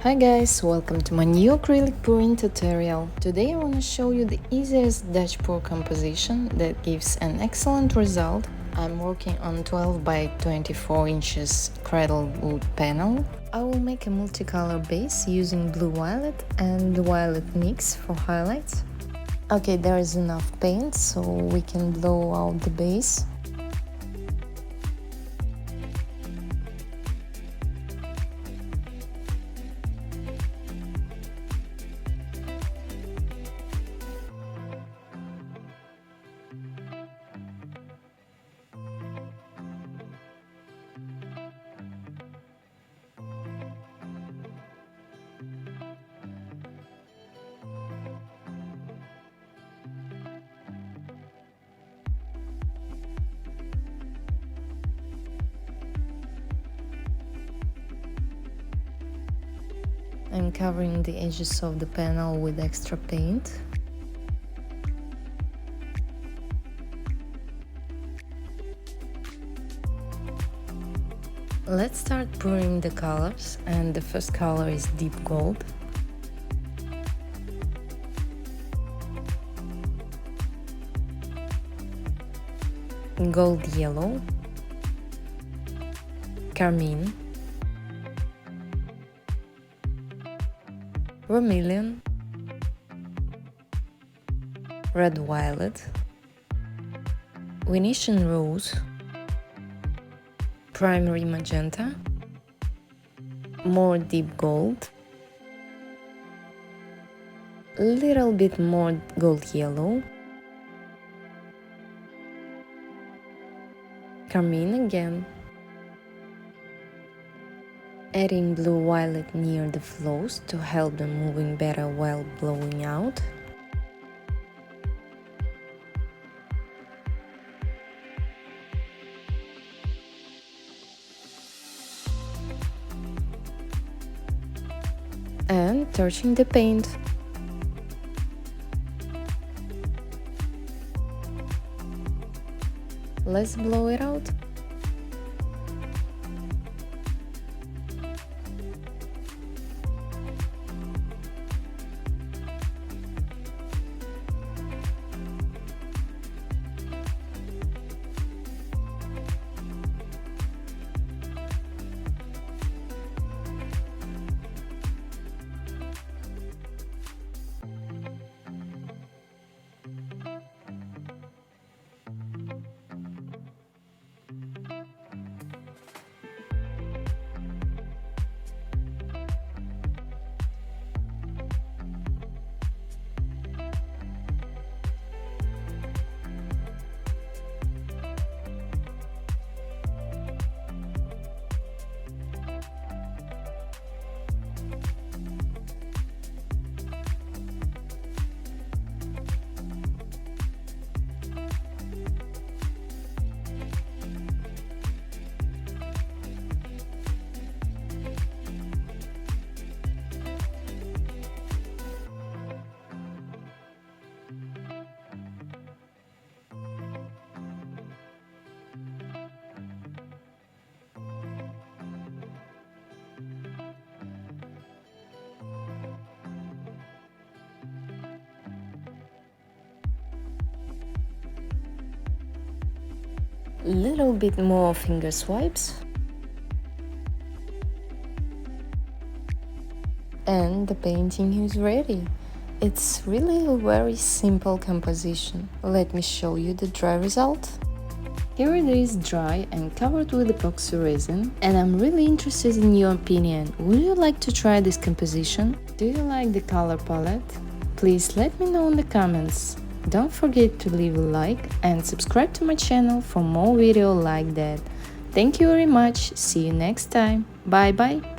Hi guys, welcome to my new acrylic pouring tutorial. Today I want to show you the easiest Dutch pour composition that gives an excellent result. I'm working on 12 by 24 inches cradle wood panel. I will make a multicolor base using blue violet and blue violet mix for highlights. Okay, there is enough paint so we can blow out the base. I'm covering the edges of the panel with extra paint. Let's start pouring the colors, and the first color is deep gold. Gold yellow, carmine, vermillion, red violet, venetian rose, primary magenta, more deep gold, a little bit more gold yellow, carmine again, adding blue violet near the flows to help them moving better while blowing out. And touching the paint. Let's blow it out. Little bit more finger swipes, and the painting is ready. It's really a very simple composition. Let me show you the dry result. Here it is, dry and covered with epoxy resin, and I'm really interested in your opinion. Would you like to try this composition? Do you like the color palette? Please let me know in the comments. Don't forget to leave a like and subscribe to my channel for more videos like that. Thank you very much. See you next time. Bye bye.